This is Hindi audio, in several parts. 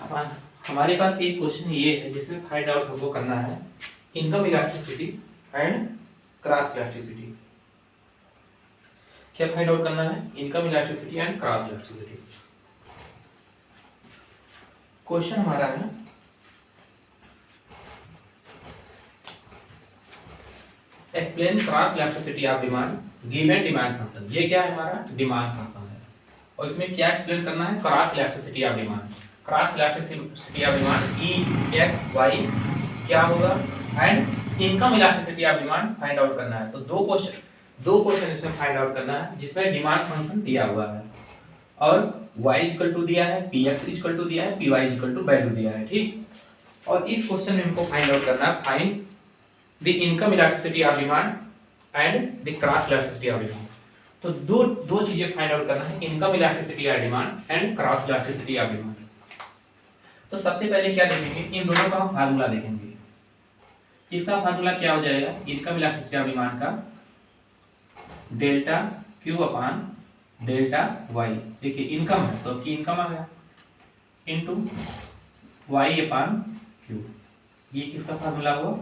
हमारे पास एक क्वेश्चन ये है जिसमें फाइंड आउट हमको करना है income elasticity and cross elasticity. क्या फाइंड आउट करना है? Income elasticity and cross elasticity. Question हमारा है explain cross elasticity of demand given demand function. ये क्या है? हमारा डिमांड फंक्शन है और इसमें क्या एक्सप्लेन करना है? Cross elasticity of demand. Cross elasticity of demand E X Y क्या होगा and income elasticity of demand find out करना है। तो दो क्वेश्चन इसमें फाइंड आउट करना है जिसमें डिमांड फंक्शन दिया हुआ है और y इक्वल टू दिया है, px इक्वल टू दिया है, py इक्वल टू वैल्यू दिया है। ठीक, और इस क्वेश्चन में हमको फाइंड आउट करना है find the income elasticity of demand and the cross elasticity of demand. तो दो चीजें फाइंड आउट करना है, income elasticity of demand and cross elasticity of demand. तो सबसे पहले क्या देखेंगे? इन दोनों का हम फार्मूला देखेंगे। इसका फार्मूला क्या हो जाएगा? इनकम इलास्टिसिटी ऑफ डिमांड का delta Q upon delta Y. देखिए इनकम है तो की इनकम आ गया इनटू वाई अपान क्यू। ये किसका फार्मूला हुआ?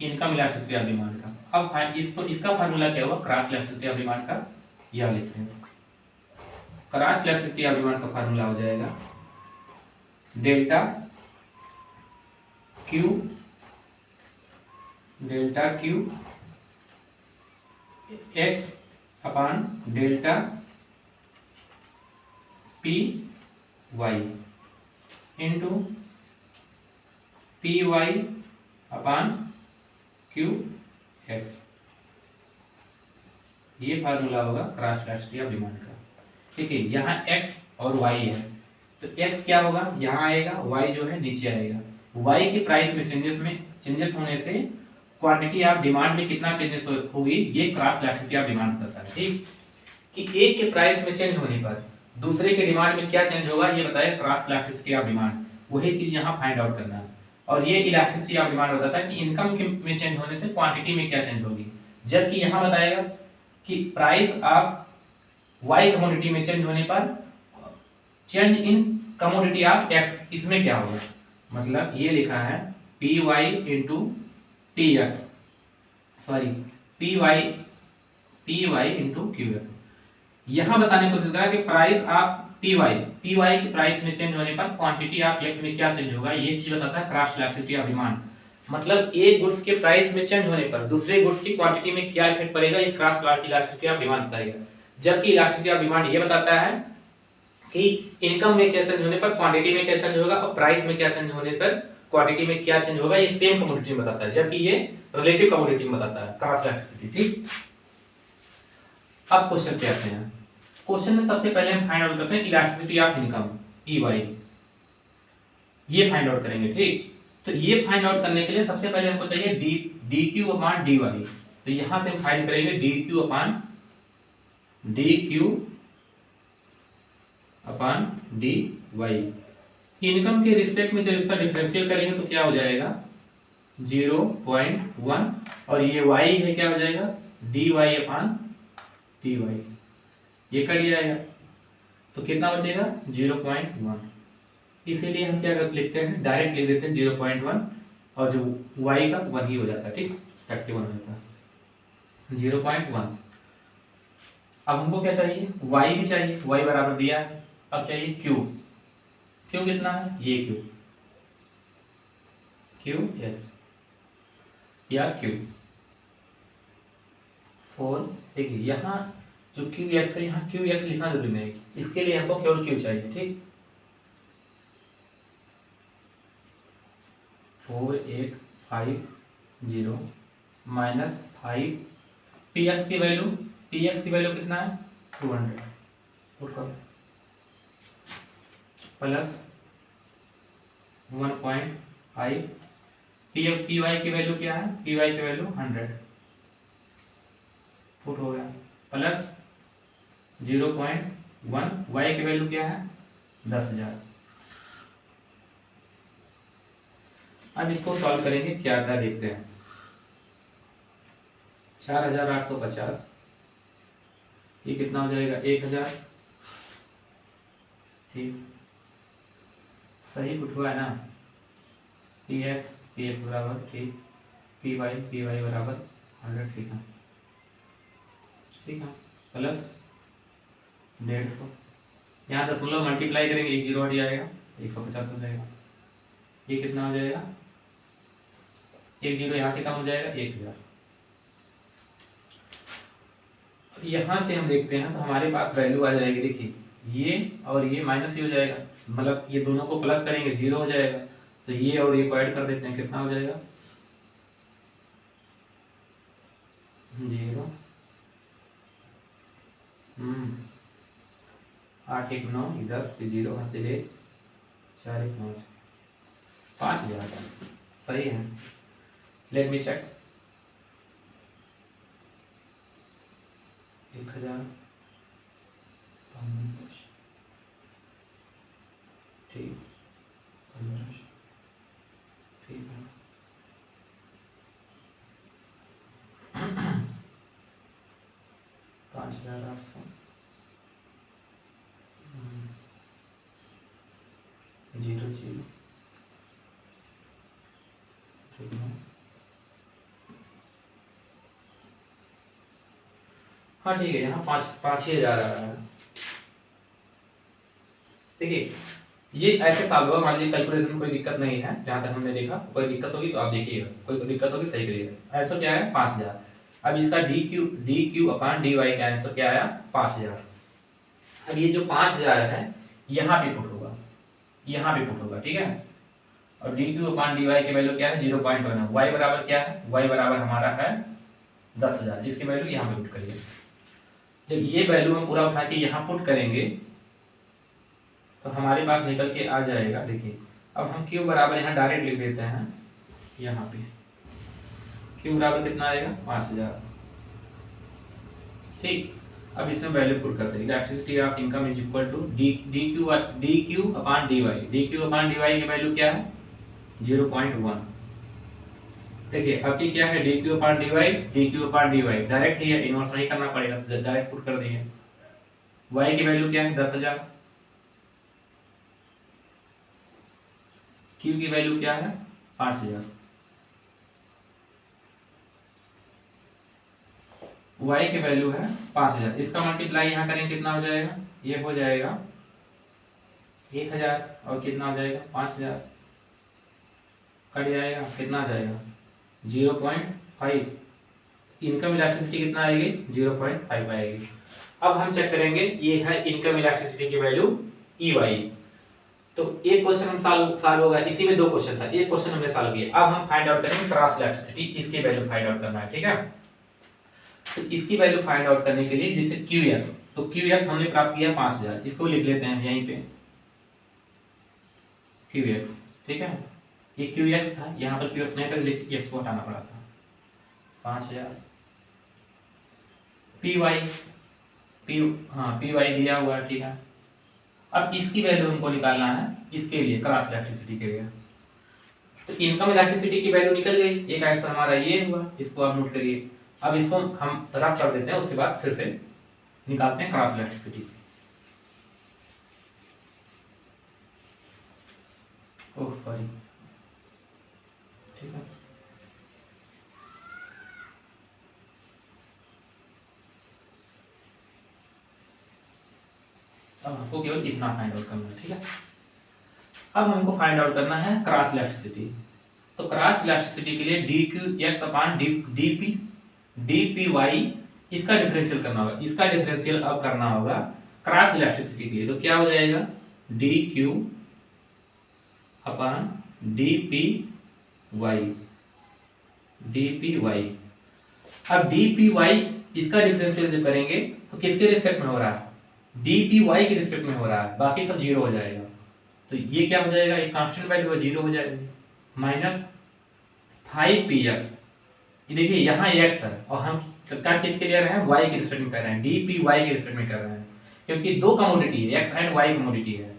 इनकम इलास्टिसिटी ऑफ डिमांड का। अब इसका फार्मूला क्या हुआ? क्रॉस इलास्टिसिटी ऑफ डिमांड का। यह लिखते हैं क्रॉस इलास्टिसिटी ऑफ डिमांड का फार्मूला हो जाएगा delta Q X upon delta P Y into P Y upon Q X. ये फार्मूला होगा क्रॉस इलास्टिसिटी ऑफ डिमांड का। ठीक है, यहाँ एक्स और वाई है तो एक्स क्या होगा? यहाँ आएगा, वाई जो है नीचे आएगा। वाई की प्राइस में चेंजेस होने से क्वांटिटी ऑफ डिमांड में कितना चेंजेस होगी ये क्रॉस इलास्टिसिटी ऑफ डिमांड बताता है। ठीक, कि एक के प्राइस में चेंज होने पर दूसरे के डिमांड में क्या चेंज होगा ये बताएगा क्रॉस इलास्टिसिटी ऑफ डिमांड। वही चीज यहाँ फाइंड आउट करना है। और ये इलास्टिसिटी ऑफ डिमांड बताता है कि इनकम में चेंज होने से क्वांटिटी में क्या चेंज होगी, जबकि यहाँ बताएगा कि प्राइस ऑफ वाई कमोडिटी में चेंज होने पर change in commodity of X इसमें क्या होगा। मतलब ये लिखा है P Y into P X, sorry P Y into Q X. यहां बताने की कोशिश करा कि प्राइस ऑफ पी वाई की प्राइस में चेंज होने पर क्वांटिटी ऑफ एक्स में क्या चेंज होगा, ये चीज बताता है क्रॉस इलास्टिसिटी ऑफ डिमांड। मतलब एक गुड्स के प्राइस में चेंज होने पर दूसरे गुड्स की क्वांटिटी में क्या इफेक्ट पड़ेगा, ये क्रॉस इलास्टिसिटी ऑफ डिमांड बताएगा। जबकि इलास्टिसिटी ऑफ डिमांड ये बताता है कि इनकम में क्या चेंज होने पर क्वांटिटी में क्या चेंज होगा और प्राइस में क्या चेंज होने पर क्वांटिटी में क्या चेंज होगा, ये सेम कमोडिटी में बताता है, जबकि ये रिलेटिव कमोडिटी में बताता है क्रॉस इलास्टिसिटी। ठीक, अब क्वेश्चन पे आते हैं। क्वेश्चन में सबसे पहले हम फाइंड आउट करते हैं elasticity of income E Y, ये फाइंड आउट करेंगे। ठीक, तो ये फाइंड आउट करने के लिए सबसे पहले हमको चाहिए डी क्यू अपान डी वाई। तो यहां से हम फाइंड करेंगे डी क्यू अपान डी वाई। इनकम के रिस्पेक्ट में जब इसका डिफरेंशियल करेंगे तो क्या हो जाएगा 0.1 और ये y है क्या हो जाएगा dy अपान dy। ये कट जाएगा तो कितना बचेगा 0.1। इसीलिए हम क्या लिखते हैं, डायरेक्ट लिख देते हैं 0.1 और जो y का 1 ही हो जाता है। ठीक, 31 होता है 0.1। अब हमको क्या चाहिए, y भी चाहिए, y बराबर दिया है। अब चाहिए q कितना है, ये q x या q 4। देखिए यहाँ जो क्यू एक्स है, यहाँ क्यू एक्स लिखना जरूरी नहीं, इसके लिए हमको केवल क्यू चाहिए। ठीक, 4850 माइनस 5 पी एक्स की वैल्यू कितना है 200 प्लस 1.5 पी वाई की वैल्यू क्या है, पी वाई की वैल्यू 100 फुट हो गया प्लस 0.1 वाई की वैल्यू क्या है 10,000। अब इसको सॉल्व करेंगे क्या आता है देखते हैं। 4850 ये कितना हो जाएगा 1000। ठीक, सही पुट हुआ है ना, पी एक्स बराबर ठीक, पी वाई बराबर 100, ठीक है, ठीक है, प्लस 150, यहाँ 10 मल्टीप्लाई करेंगे, एक जीरो हट जाएगा, 150 हो जाएगा, ये कितना हो जाएगा, एक जीरो यहाँ से कम हो जाएगा, 1000। यहाँ से हम देखते हैं तो हमारे पास वैल्यू आ जाएगी, देखिए ये और ये माइनस ही हो जाएगा, मतलब ये दोनों को प्लस करेंगे जीरो हो जाएगा, तो ये और ये को ऐड कर देते हैं, कितना हो जाएगा, 0, 8 1 9 10 0 यहाँ से ले 4 1 9 5000 का सही है। लेट मी चेक, 1000 ठीक, 15 ठीक है, 5800 0 0 ठीक है, हाँ ठीक है, यहाँ 5-6 हज़ार आ रहा है। देखिए ये ऐसे सॉल्व होगा, मान लीजिए कैलकुलेशन में कोई दिक्कत नहीं है, जहाँ तक हमने देखा, कोई दिक्कत होगी तो आप देखिएगा, कोई दिक्कत होगी सही करिएगा। आंसर क्या है 5000। अब इसका D Q upon D Y का आंसर क्या आया 5000। अब ये जो 5000 है यहाँ पे पुट होगा, यहाँ पे पुट होगा, ठीक है। और D Q upon D Y की वैल्यू क्या है 0.1, वाई बराबर क्या है, वाई बराबर हमारा है 10,000, इसकी वैल्यू यहाँ पे पुट करिए। जब ये वैल्यू हम पूरा उठा के यहाँ पुट करेंगे तो हमारे पास निकल के आ जाएगा, देखिए अब हम क्यू बराबर यहाँ डायरेक्ट लिख देते हैं, यहाँ पे क्यू बराबर कितना आएगा 5000, ठीक। अब इसमें वैल्यू पुट कर देंगे, elasticity of income is equal to D Q upon D Y, D Q upon D Y की वैल्यू क्या है 0.1। देखिए अब ये क्या है D Q upon D Y, direct ही है, इनवर्स नहीं करना पड़ेगा, डायरेक्ट पुट कर दिए। वाई की वैल्यू क्या है 10,000, क्यू की वैल्यू क्या है 5000, वाई की वैल्यू है 5000। इसका मल्टीप्लाई यहाँ करेंगे कितना हो जाएगा, ये हो जाएगा 1000 और कितना हो जाएगा 5000, कट जाएगा, कितना आ जाएगा 0.5। इनकम इलेक्ट्रिसिटी कितना आएगी 0.5 आएगी। अब हम चेक करेंगे, ये है इनकम इलेक्ट्रिसिटी की वैल्यू ई वाई। तो एक क्वेश्चन हम सॉल्व होगा, इसी में 2 क्वेश्चन था, एक क्वेश्चन हमने सॉल्व किया। अब हम फाइंड आउट करेंगे क्रॉस इलेक्ट्रिसिटी, इसकी वैल्यू फाइंड आउट करना है, ठीक है। तो इसकी वैल्यू फाइंड आउट करने के लिए जैसे QX, तो QX हमने प्राप्त किया 5000, इसको लिख लेते हैं यहीं पे QX, ठीक है। ये QX था, यहाँ पर QX नहीं था, लेकिन X को हटाना पड़ा था 5000। PY दिया हुआ है, ठीक है। अब इसकी वैल्यू हमको निकालना है, इसके लिए क्रॉस इलेक्ट्रिसिटी के लिए। तो इनकम इलेक्ट्रिसिटी की वैल्यू निकल गई, एक आंसर हमारा ये हुआ, इसको आप नोट करिए। अब इसको हम रफ कर देते हैं, उसके बाद फिर से निकालते हैं क्रॉस इलेक्ट्रिसिटी। ओह सॉरी, ठीक है। अब हमको केवल इतना फाइंड आउट करना है, ठीक है। अब हमको फाइंड आउट करना है क्रॉस इलेक्ट्रिसिटी। तो क्रॉस इलेक्ट्रिसिटी के लिए D Q X upon D P Y, इसका डिफरेंशियल करना होगा। इसका डिफरेंशियल अब करना होगा क्रॉस इलेक्ट्रिसिटी के लिए, तो क्या हो जाएगा D Q upon D P Y. अब डी पी वाई इसका डिफरेंशियल जब करेंगे तो किसके रिस्पेक्ट में हो रहा है, डी पी वाई के रिस्पेक्ट में हो रहा है, बाकी सब जीरो हो जाएगा। तो ये क्या हो जाएगा, एक कांस्टेंट वैल्यू है, जीरो हो जाएगा, माइनस 5px। देखिए यहाँ x है और हम काट किसके ले रहे हैं, y के रिस्पेक्ट में कर रहे हैं, डी वाई के रिस्पेक्ट में कर रहे हैं, क्योंकि 2 कमोडिटी है, x एंड y कमोडिटी है।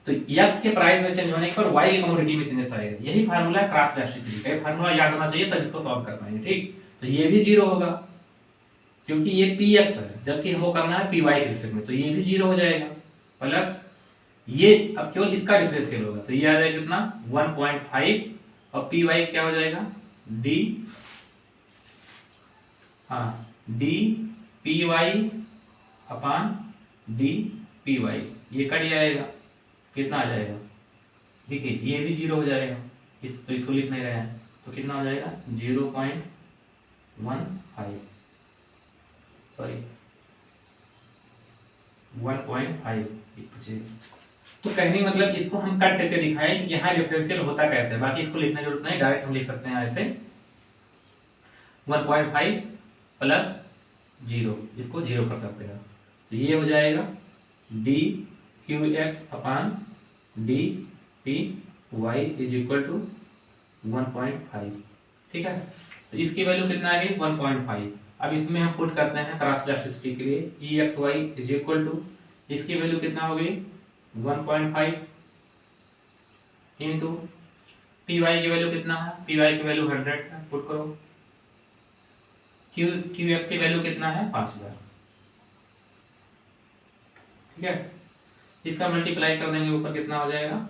तो x के प्राइस में चेंज होने पर y की कमोडिटी में चेंजेस आएगा। यही फार्मूला है क्रॉस इलेक्ट्रिसिटी का, फार्मूला याद होना चाहिए, तब इसको सॉल्व कर पाएंगे, ठीक। तो ये भी जीरो होगा क्योंकि ये px है, जबकि हमको करना है py के रिस्पेक्ट में, तो ये भी जीरो हो जाएगा। प्लस ये अब केवल इसका डिफरेंशियल होगा, तो ये आ जाएगा कितना 1.5 और पी वाई क्या हो जाएगा डी, हाँ डी पी वाई अपान डी पी वाई, ये कट जाएगा, कितना आ जाएगा, देखिए ये भी जीरो हो जाएगा, इसको लिख नहीं रहे हैं, तो कितना हो जाएगा 0.15 सॉरी 1.5 तो कहने का मतलब इसको हम कट करके दिखाएं कि यहाँ डिफरेंशियल होता कैसे है, बाकी इसको लिखने की जरूरत नहीं, डायरेक्ट हम लिख सकते हैं ऐसे 1.5 प्लस 0, इसको 0 कर सकते हैं, तो ये हो जाएगा D Q X upon D P Y is equal to 1.5, ठीक है। तो इसकी वैल्यू कितना आ गई 1.5। अब इसमें हम पुट करते हैं क्रॉस इलास्टिसिटी के लिए E X Y is equal to, इसकी वैल्यू कितना हो गई 1.5 इंटू पी वाई की वैल्यू कितना है, पी वाई की वैल्यू 100 है, पुट करो, क्यू क्यू एक्स की वैल्यू कितना है 5000, ठीक है। इसका मल्टीप्लाई कर देंगे ऊपर कितना हो जाएगा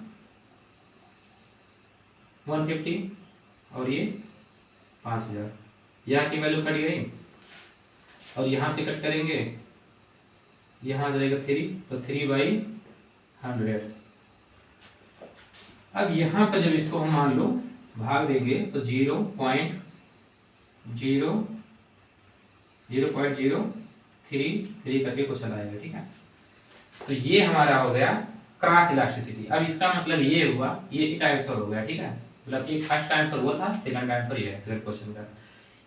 150 और ये 5000, यहाँ की वैल्यू कट गई और यहाँ से कट करेंगे, यहाँ आ जाएगा 3, तो 3/100। अब यहाँ पर जब इसको हम मान लो भाग देंगे तो 0.033 करके कुछ आएगा, ठीक है। तो ये हमारा हो गया क्रॉस इलास्टिसिटी। अब इसका मतलब ये हुआ, ये एक आंसर हो गया, ठीक है, मतलब एक फर्स्ट आंसर हुआ था, सेकंड आंसर ये है सेकंड क्वेश्चन का।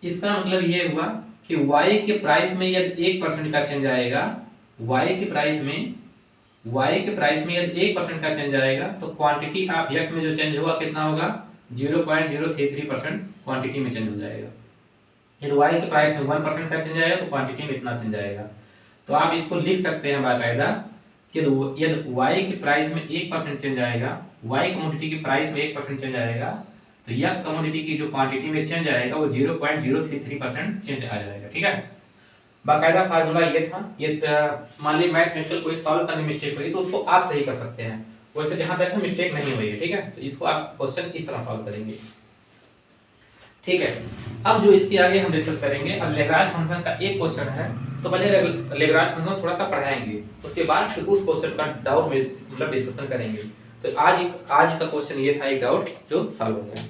इसका मतलब ये हुआ कि y के प्राइस में यदि 1% का चेंज आएगा, y के प्राइस में यदि 1% का चेंज आएगा तो क्वांटिटी ऑफ x में जो चेंज होगा कितना होगा 0.033% क्वांटिटी में चेंज हो जाएगा। यदि y के प्राइस में 1% का चेंज आएगा तो क्वांटिटी में इतना चेंज आएगा। तो आप इसको लिख सकते हैं बाकायदा कि यदि y के प्राइस में 1% चेंज आएगा, y कमोडिटी के प्राइस में 1% चेंज आएगा, तो यस कमोडिटी की जो क्वांटिटी में चेंज आएगा वो 0.033% चेंज आ जाएगा, ठीक है। बाकायदा फार्मूला ये था। ये मान लीजिए मैथमेटिकल कोई सॉल्व करने में मिस्टेक हुई तो उसको आप सही कर सकते हैं, वैसे जहां तक मिस्टेक नहीं हुई है, ठीक है, तो इसको आप क्वेश्चन इस तरह सॉल्व करेंगे, ठीक है। अब जो इसके आगे हम डिस्कस करेंगे, अब लैग्रांज फंक्शन का एक क्वेश्चन है, तो पहले लैग्रांज फंक्शन थोड़ा सा पढ़ाएंगे, उसके बाद फिर उस क्वेश्चन का डाउट में मतलब डिस्कशन करेंगे। तो आज का क्वेश्चन ये था, एक डाउट जो सॉल्व हो गया।